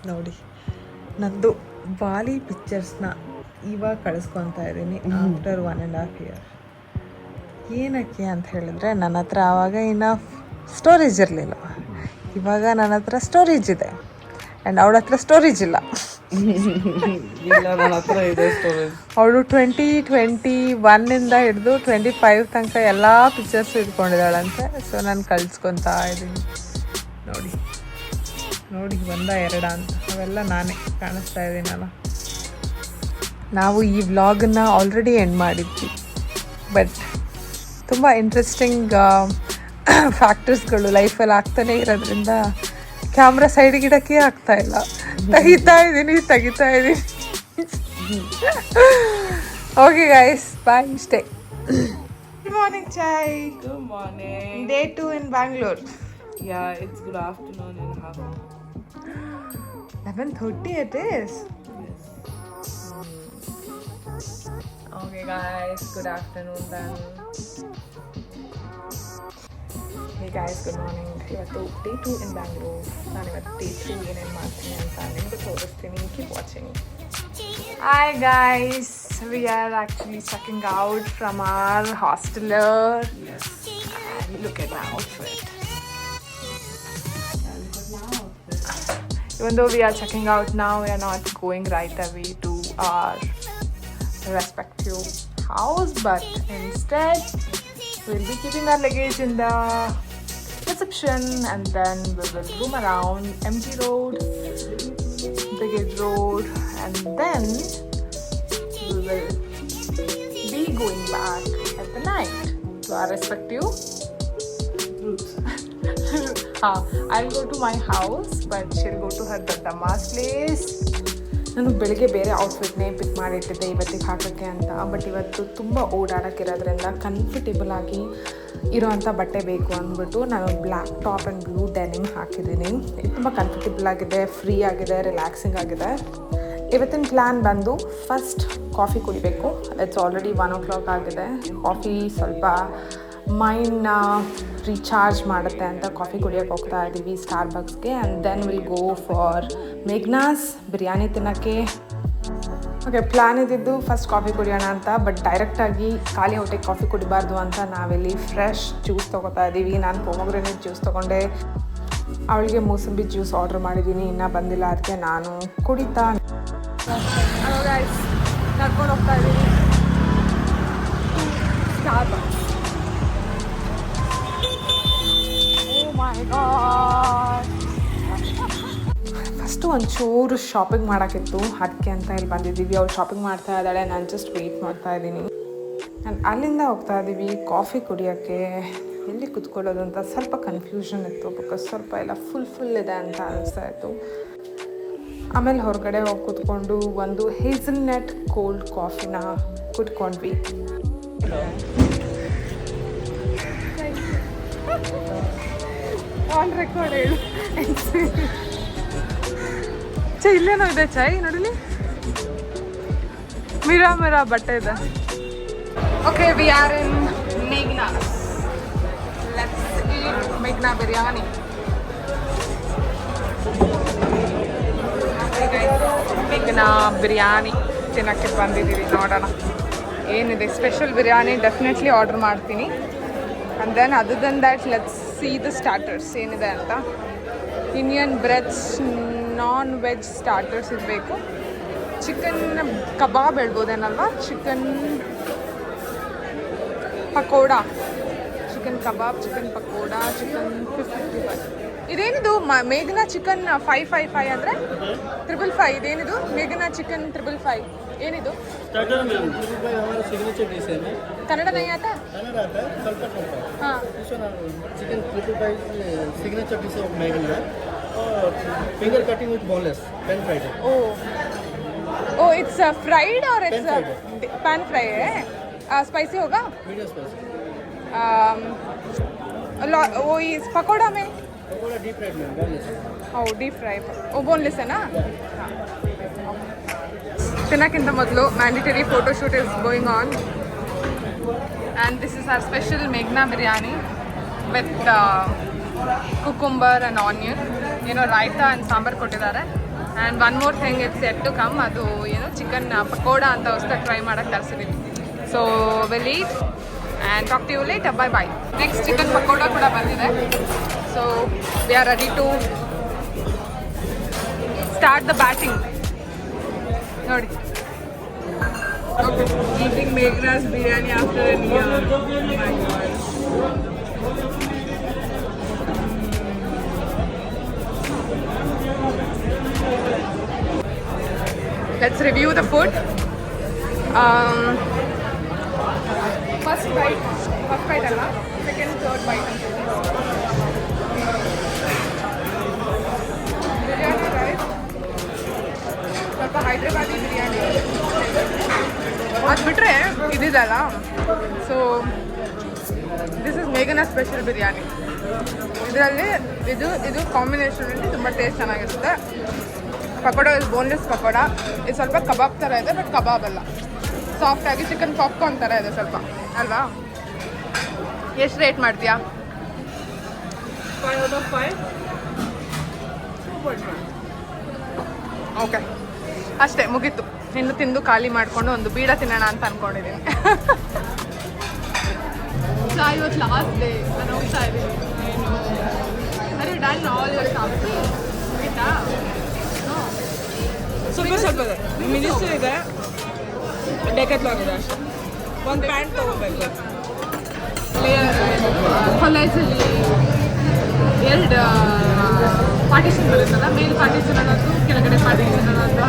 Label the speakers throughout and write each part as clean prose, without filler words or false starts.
Speaker 1: ನೋಡಿ ನಂದು ಬಾಲಿ ಪಿಕ್ಚರ್ಸ್ನ ಇವಾಗ ಕಳಿಸ್ಕೊತಾ ಇದ್ದೀನಿ ಆಫ್ಟರ್ 1.5 year. ಏನಕ್ಕೆ ಅಂತ ಹೇಳಿದ್ರೆ ನನ್ನ ಹತ್ರ ಆವಾಗ ಇನ್ನು ಸ್ಟೋರೇಜ್ ಇರಲಿಲ್ಲ. ಇವಾಗ ನನ್ನ ಹತ್ರ ಸ್ಟೋರೇಜ್ ಇದೆ ಆ್ಯಂಡ್ ಅವಳ ಹತ್ರ ಸ್ಟೋರೇಜ್ ಇಲ್ಲ.
Speaker 2: ನನ್ನ ಹತ್ರ ಇದೆ ಸ್ಟೋರೇಜ್.
Speaker 1: ಅವಳು 2021 ಹಿಡಿದು 25 ತನಕ ಎಲ್ಲ ಪಿಕ್ಚರ್ಸ್ ಇಟ್ಕೊಂಡಿದ್ದಾಳಂತೆ. ಸೊ ನಾನು ಕಳಿಸ್ಕೊತಾ ಇದ್ದೀನಿ. ನೋಡಿ ನೋಡಿ 1-2 ಅಂತ ಅವೆಲ್ಲ ನಾನೇ ಕಾಣಿಸ್ತಾ ಇದ್ದೀನಲ್ಲ. ನಾವು ಈ ವ್ಲಾಗನ್ನು ಆಲ್ರೆಡಿ ಎಂಡ್ ಮಾಡಿದ್ವಿ, ಬಟ್ ತುಂಬ ಇಂಟ್ರೆಸ್ಟಿಂಗ್ ಫ್ಯಾಕ್ಟರ್ಸ್ಗಳು ಲೈಫಲ್ಲಿ ಆಗ್ತಾನೆ ಇರೋದ್ರಿಂದ ಕ್ಯಾಮ್ರಾ ಸೈಡಿಗಿಡಕ್ಕೆ ಆಗ್ತಾ ಇಲ್ಲ. ತೆಗಿತಾ ಇದ್ದೀನಿ. Okay guys, bye, stay. Good morning chai.
Speaker 2: Good morning.
Speaker 1: Day 2 in Bangalore.
Speaker 2: Yeah, it's good afternoon in Hava.
Speaker 1: 11:30 it is.
Speaker 2: Yes.
Speaker 1: Okay guys, good afternoon then. Hey guys, good morning. ಇವತ್ತು Day 2 in Bangalore. ನಾನು ಇವತ್ತು Day 3 ಏನೇನು ಮಾಡ್ತೀನಿ ಅಂತ ನಿಮಗೆ ತೋರಿಸ್ತೀನಿ. Keep watching. Hi guys, we are actually checking out from our hosteler.
Speaker 2: Yes.
Speaker 1: And look at my outfit. Even though we are checking out now, we are not going right away to our respective house, but instead we'll be keeping our luggage in the reception and then we will roam around MG Road, Brigade Road, and then we will be going back at the night to our respective
Speaker 2: Roots.
Speaker 1: I'll go to my house, but she'll go to her Daddamma's place. ನಾನು ಬೆಳಿಗ್ಗೆ ಬೇರೆ ಔಟ್ಫಿಟ್ನೇ ಪಿಕ್ ಮಾಡಿಟ್ಟಿದ್ದೆ ಇವತ್ತಿಗೆ ಹಾಕೋಕ್ಕೆ ಅಂತ, but ಇವತ್ತು ತುಂಬ ಓಡಾಡೋಕ್ಕಿರೋದ್ರಿಂದ comfortable ಆಗಿ ಇರೋವಂಥ ಬಟ್ಟೆ ಬೇಕು ಅಂದ್ಬಿಟ್ಟು ನಾನು black top and blue denim ಹಾಕಿದ್ದೀನಿ. ಇದು ತುಂಬ ಕಂಫರ್ಟೇಬಲ್ ಆಗಿದೆ, ಫ್ರೀ ಆಗಿದೆ, ರಿಲ್ಯಾಕ್ಸಿಂಗ್ ಆಗಿದೆ. ಇವತ್ತಿನ ಪ್ಲ್ಯಾನ್ ಬಂದು ಫಸ್ಟ್ ಕಾಫಿ ಕುಡಿಬೇಕು. ಇಟ್ಸ್ ಆಲ್ರೆಡಿ 1 o'clock ಆಗಿದೆ. ಕಾಫಿ ಸ್ವಲ್ಪ ಮೈಂಡ್ನ ರೀಚಾರ್ಜ್ ಮಾಡುತ್ತೆ ಅಂತ ಕಾಫಿ ಕುಡಿಯೋಕ್ಕೆ ಹೋಗ್ತಾ ಇದ್ದೀವಿ ಸ್ಟಾರ್ಬಕ್ಸ್ಗೆ. And then will go for Meghna's biryani ತಿನ್ನೋಕ್ಕೆ. ಓಕೆ, ಪ್ಲ್ಯಾನ್ ಇದ್ದಿದ್ದು ಫಸ್ಟ್ ಕಾಫಿ ಕುಡಿಯೋಣ ಅಂತ, ಬಟ್ ಡೈರೆಕ್ಟಾಗಿ ಖಾಲಿ ಹೊಟ್ಟೆಗೆ ಕಾಫಿ ಕುಡಿಬಾರ್ದು ಅಂತ ನಾವಿಲ್ಲಿ ಫ್ರೆಶ್ ಜ್ಯೂಸ್ ತೊಗೋತಾ ಇದ್ದೀವಿ. ನಾನು ಪೊಮೊಗ್ರೆನೇಟ್ ಜ್ಯೂಸ್ ತೊಗೊಂಡೆ, ಅವಳಿಗೆ ಮೂಸಂಬಿ ಜ್ಯೂಸ್ ಆರ್ಡ್ರ್ ಮಾಡಿದ್ದೀನಿ, ಇನ್ನೂ ಬಂದಿಲ್ಲ, ಅದಕ್ಕೆ ನಾನು ಕುಡಿತಾ ಕರ್ಕೊಂಡು ಹೋಗ್ತಾ ಇದ್ದೀನಿ ಸ್ಟಾರ್ಬಕ್ಸ್. ಫಸ್ಟು ಒಂಚೂರು ಶಾಪಿಂಗ್ ಮಾಡೋಕ್ಕಿತ್ತು, ಅದಕ್ಕೆ ಅಂತ ಇಲ್ಲಿ ಬಂದಿದ್ದೀವಿ. ಅವ್ಳು ಶಾಪಿಂಗ್ ಮಾಡ್ತಾ ಇದ್ದಾಳೆ, ನಾನು ಜಸ್ಟ್ ವೆಯ್ಟ್ ಮಾಡ್ತಾ ಇದ್ದೀನಿ. ನಾನು ಅಲ್ಲಿಂದ ಹೋಗ್ತಾ ಇದ್ದೀವಿ ಕಾಫಿ ಕುಡಿಯೋಕ್ಕೆ. ಎಲ್ಲಿ ಕುತ್ಕೊಳ್ಳೋದು ಅಂತ ಸ್ವಲ್ಪ ಕನ್ಫ್ಯೂಷನ್ ಇತ್ತು, ಬಿಕಾಸ್ ಸ್ವಲ್ಪ ಎಲ್ಲ ಫುಲ್ ಇದೆ ಅಂತ ಅನಿಸ್ತಾ ಇತ್ತು. ಆಮೇಲೆ ಹೊರಗಡೆ ಹೋಗಿ ಕುತ್ಕೊಂಡು ಒಂದು ಹೇಸಲ್ನಟ್ ಕೋಲ್ಡ್ ಕಾಫಿನ ಕುಟ್ಕೊಂಡ್ವಿ. ಆನ್ ರೆಕಾರ್ಡ್ ಹೇಳು. ಚೈ ಇಲ್ಲೇನೋ ಇದೆ, ಚೈ ನೋಡಿಲಿ, ಮಿರಾ ಬಟ್ಟೆ ಇದೆ. Okay, we are in ಮೇಘ್ನಾ. Let's ಈಟ್ ಮೇಘ್ನಾ ಬಿರಿಯಾನಿ. ಮೇಘ್ನಾ ಬಿರಿಯಾನಿ ತಿನ್ನೋಕ್ಕೆ ಬಂದಿದ್ದೀವಿ. ನೋಡೋಣ ಏನಿದೆ ಸ್ಪೆಷಲ್ ಬಿರಿಯಾನಿ. ಡೆಫಿನೆಟ್ಲಿ ಆರ್ಡರ್ ಮಾಡ್ತೀನಿ. And then other then that let's see the starters ಏನಿದೆ ಅಂತ. Indian breads, non veg starters ಇರಬೇಕು. ಚಿಕನ್ ಕಬಾಬ್ ಹೇಳ್ಬೋದೇನಲ್ವಾ, ಚಿಕನ್ ಪಕೋಡಾ, ಚಿಕನ್ ಕಬಾಬ್, ಚಿಕನ್ ಪಕೋಡಾ, ಚಿಕನ್ 55. ಇದೇನಿದು ಮೇಘನಾ ಚಿಕನ್ 555 ಅಂದರೆ 555. ಇದೇನಿದು ಮೇಘನಾ ಚಿಕನ್ 555 ಏನಿದು? ಕನ್ನಡ ನೈ ಆತ? ಹಾಂ,
Speaker 3: चिकन 555 सिग्नेचर डिश ऑफ मैगना और finger cutting with boneless pan fried.
Speaker 1: Oh it's fried और इट्स पैन फ्राई है. स्पाइसी होगा?
Speaker 3: Medium spicy.
Speaker 1: वो इस पकौड़ा में
Speaker 3: पकौड़ा डीप फ्राइड में बोनलेस.
Speaker 1: ओ डीप फ्राई, वो बोनलेस है ना? हाँ. ತಿನ್ನೋಕ್ಕಿಂತ ಮೊದಲು mandatory photo shoot is going on. And this is our special ಮೇಘ್ನಾ biryani with cucumber and onion. ಏನೋ ರಾಯ್ತಾ ಆ್ಯಂಡ್ ಸಾಂಬಾರು ಕೊಟ್ಟಿದ್ದಾರೆ. And one more thing it's yet to come, ಅದು ಏನು ಚಿಕನ್ ಪಕೋಡಾ ಅಂತ ಹೊಸ್ದಾಗಿ ಟ್ರೈ ಮಾಡೋಕ್ಕೆ ತರಿಸಿದ್ದೀನಿ. So will eat and talk to you later. Bye bye. Next chicken pakoda ಕೂಡ ಬಂದಿದೆ. So we are ready to start the batting. ನೋಡಿ
Speaker 2: Eating Meghnad's biryani after a year. Oh my god.
Speaker 1: Let's review the food. First bite ಅಲ್ಲ, second, third bite ಅಂತ. Biryani rice ಸ್ವಲ್ಪ ಹೈದ್ರಾಬಾದಿ ಬಿರಿಯಾನಿ, ಅದು ಬಿಟ್ಟರೆ ಇದಿದಲ್ಲ. So this is ಮೇಘನಾ special biryani. ಇದರಲ್ಲಿ ಇದು ಕಾಂಬಿನೇಷನಲ್ಲಿ ತುಂಬ ಟೇಸ್ಟ್ ಚೆನ್ನಾಗಿರುತ್ತೆ. Pakoda is boneless pakoda. ಇದು ಸ್ವಲ್ಪ ಕಬಾಬ್ ಥರ ಇದೆ, ಬಟ್ ಕಬಾಬ್ ಅಲ್ಲ, ಸಾಫ್ಟಾಗಿ ಚಿಕನ್ ಪಾಪ್ಕಾರ್ನ್ ಥರ ಇದೆ ಸ್ವಲ್ಪ, ಅಲ್ವಾ? ಎಷ್ಟು ರೇಟ್ ಮಾಡ್ತೀಯಾ?
Speaker 2: 5 out of 5. 2.5.
Speaker 1: ಓಕೆ, ಅಷ್ಟೇ, ಮುಗೀತು. ಇನ್ನು ತಿಂದು ಖಾಲಿ ಮಾಡಿಕೊಂಡು ಒಂದು ಬೀಡ ತಿನ್ನೋಣ ಅಂತ ಅಂದ್ಕೊಂಡಿದ್ದೀನಿ. ಇವತ್ತು ಲಾಸ್ಟ್ ಡೇ ನಾನು ಹೋಗ್ತಾ ಇದ್ದೀನಿ. ಅರೆ ಡನ್ ಆಲ್ ಯುವರ್ ಕಾಫಿ ಮುಗೀತಾ?
Speaker 2: ಸ್ವಲ್ಪ ಇದೆ. ಮಿನಿಸ್ಟರ್ ಇದೆ, ಡೆಕತ್ಲಾನ್ ಇದೆ ಅಷ್ಟೇ. ಒಂದು ಪ್ಯಾಂಟ್ ತೊಗೋಬೇಕು.
Speaker 1: ಕಾಲೇಜಲ್ಲಿ 2 ಪಾರ್ಟಿಷನ್ ಬರುತ್ತಲ್ಲ, ಮೇಲ್ ಪಾರ್ಟಿಷನ್ ಅನ್ನೋದು, ಕೆಳಗಡೆ ಪಾರ್ಟಿಷನ್ ಅನ್ನೋದು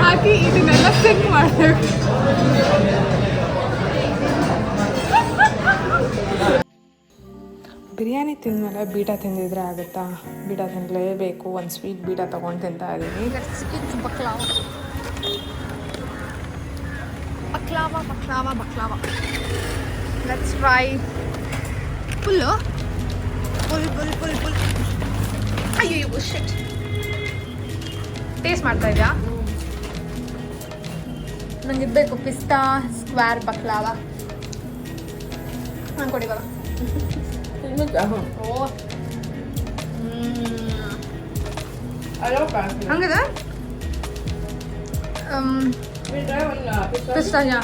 Speaker 1: ಹಾಕಿ ಇದನ್ನೆಲ್ಲ ಚೆಕ್ ಮಾಡಬೇಕು. ಬಿರಿಯಾನಿ ತಿಂದಮೇಲೆ ಬೀಟ ತಿಂದಿದ್ರೆ ಆಗುತ್ತಾ? ಬೀಟ ತಿನ್ನಲೇಬೇಕು. ಒಂದು ಸ್ವೀಟ್ ಬೀಟ ತೊಗೊಂಡು ತಿಂತಾ ಇದ್ದೀನಿ. ಬಕ್ಲಾವಾ. Let's try. ಫುಲ್. ಅಯ್ಯೋ ಶಿಟ್. ಟೇಸ್ಟ್ ಮಾಡ್ತಾ ಇದೆಯಾ? ನಂಗೆ ಇರಬೇಕು ಪಿಸ್ತಾ ಸ್ಕ್ವೇರ್ ಬಕ್ಲಾವ. ನಾನು ಕೊಡಿವಾಗ ಓ ಹಂಗಿದೆ. Pistachio.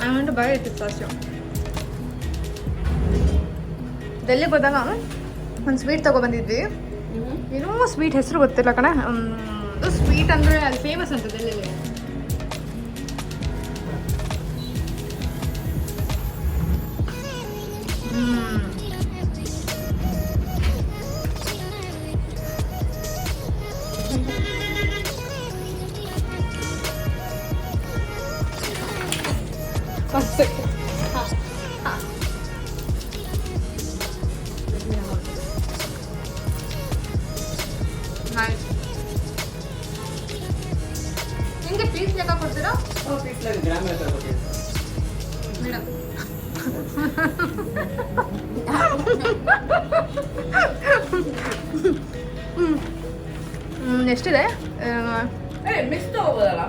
Speaker 1: I want to buy pistachio. ಡೆಲ್ಲಿಗೆ ಹೋದಾಗ ಒಂದು ಸ್ವೀಟ್ ತೊಗೊಬಂದಿದ್ವಿ. ಏನೋ ಸ್ವೀಟ್ ಹೆಸರು ಗೊತ್ತಿಲ್ಲ ಕಣೆ. ಅದು ಸ್ವೀಟ್ ಅಂದರೆ ಅದು ಫೇಮಸ್ ಅಂತ ಡೆಲ್ಲಿಲಿ. ನಿಮಗೆ ಪೀಸ್ ಲೆಕ್ಕ ಕೊಡ್ತೀರಾ?
Speaker 3: ಗ್ರಾಮ್ ಲೆಕ್ಕ ಕೊಡ್ತೀವಿ
Speaker 1: ಮೇಡಮ್. ಎಷ್ಟಿದೆ?
Speaker 2: ಮಿಕ್ಸ್ ತಗೋಬೋದಲ್ಲ?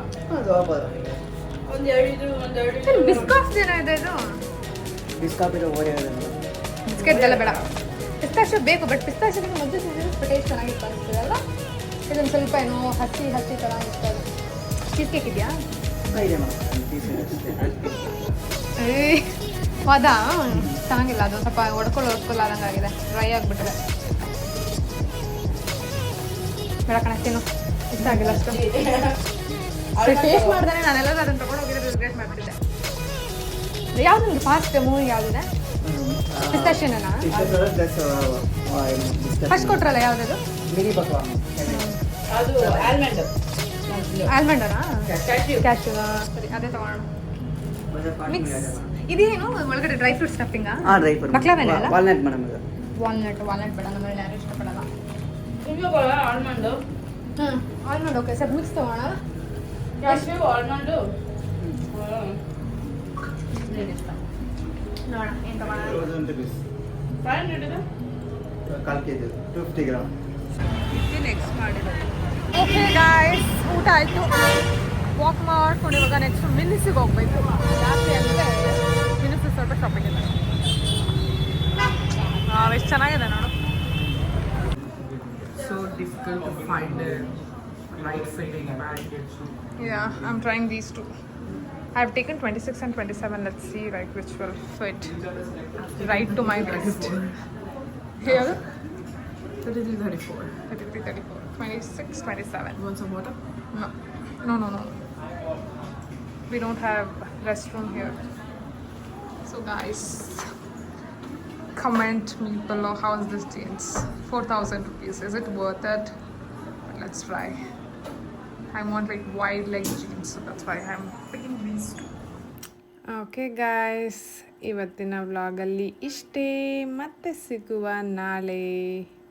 Speaker 2: ಒಂದೆರಡು
Speaker 1: ಬಿಸ್ಕಾಸ್ ಏನಿದೆ ಇದು? ಬಿಸ್ಕೆಟ್ ಎಲ್ಲ ಬೇಡ. ಪಿಸ್ತಾಶಿಯೋ ಬೇಕು, ಬಟ್ ಪಿಸ್ತಾಶಿಯೋಗೆ ಮೊದಲು ತಿಂದಿದ್ದು ಟೇಸ್ಟ್ ಚೆನ್ನಾಗಿತ್ತು ಅನಿಸ್ತದೆ ಅಲ್ಲ? ಇದೊಂದು ಸ್ವಲ್ಪ ಏನೋ ಹಸಿ ಥರ ಇರ್ತದೆ. ಚೀಸ್ ಕೇಕ್ ಇದೆಯಾ? ಅದಾ ಚೆನ್ನಾಗಿಲ್ಲ, ಅದು ಸ್ವಲ್ಪ ಹೊಡ್ಕೊಳ್ಳೋದಂಗಾಗಿದೆ, ಡ್ರೈ ಆಗಿಬಿಟ್ರೆ. ಬೇಡ ಕಣ, ತಿನ್ನು. ಇಷ್ಟ ಆಗಿಲ್ಲ ಅಷ್ಟು. ಟೇಸ್ಟ್ ಮಾಡಿದ್ರೆ ನಾನೆಲ್ಲರೂ ಅದನ್ನು ತೊಗೊಂಡು ಹೋಗಿದ್ರೆ ರಿಗ್ರೆಟ್ ಮಾಡ್ತಿದ್ದೆ. ಯಾವ್ದು ನಿಮ್ಗೆ ಫಾಸ್ಟ್ ಮೂವಿ ಯಾವುದಿದೆ? ಪಿಸ್ತಾಶಿಯೋನಾ? ಫಸ್ಟ್ ಕೊಟ್ರಲ್ಲ ಯಾವುದದು?
Speaker 2: ಅದು ಆಲ್ಮಂಡ್.
Speaker 1: ಆಲ್ಮಂಡನಾ? ಕ್ಯಾಶ್ಯೂನಾ? ಸರಿ, ಅದೇ ತಗೋಣ. ಮಿಕ್ಸ್ ಇದೇನು ಒಳಗಡೆ ಡ್ರೈ ಫ್ರೂಟ್ ಸ್ಟಫಿಂಗಾ? ಬಕ್ಲಾವೇನೆ ಅಲ್ಲ?
Speaker 3: ವಾಲ್ನಟ್ ಮೇಡಮ್ ಇದು.
Speaker 1: ವಾಲ್ನಟ್ ಬೇಡ, ನಮ್ಮಲ್ಲಿ ಯಾರು ಇಷ್ಟಪಡಲ್ಲ.
Speaker 2: Almond.
Speaker 1: Almond okay sir, mix ತಗೋಣ.
Speaker 2: ಕ್ಯಾಶ್ಯೂ ಆಲ್ಮಂಡ್
Speaker 1: ನೋಡೋಣ ಏನು ತಗೋಣ.
Speaker 2: 500 ಇದೆ.
Speaker 3: 1/4 kg 250 ಗ್ರಾಮ್.
Speaker 2: ಇದು ನೆಕ್ಸ್ಟ್ ಮಾಡಿರೋದು.
Speaker 1: ಓಕೆ ಗಾಯ್ಸ್, ಊಟ ಆಯಿತು. ವಾಕ್ ಮಾಡ್ಕೊಂಡು ಇವಾಗ ನೆಕ್ಸ್ಟ್ ಮಿನಿಸಿಗೆ ಹೋಗ್ಬೇಕು. ಜಾಸ್ತಿ ಅಂದರೆ ಮಿನಿಸಿ ಸ್ವಲ್ಪ ಶಾಪಿಂಗ್ ಇದೆ. ಎಷ್ಟು ಚೆನ್ನಾಗಿದೆ ನೋಡು. difficult to find a right fitting bag. Yeah, I'm trying these two. I've taken 26 and 27. Let's see like which will fit right to my waist. Here?
Speaker 2: 33, 34.
Speaker 1: 33, 34. 26, 27.
Speaker 2: You want some water?
Speaker 1: No. No. We don't have restroom here. So guys, comment me below how is this jeans. 4,000 rupees. Is it worth it? But let's try. I want like wide leg jeans, so that's why I'm picking these two. Okay guys, ಇವತ್ತಿನ ವ್ಲಾಗಲ್ಲಿ ಇಷ್ಟೇ. ಮತ್ತೆ ಸಿಗುವ ನಾಳೆ.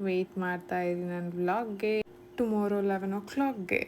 Speaker 1: Weight ಮಾಡ್ತಾ ಇದ್ದೀನಿ ನನ್ನ ವ್ಲಾಗ್ಗೆ. Tomorrow 11 o'clockಗೆ.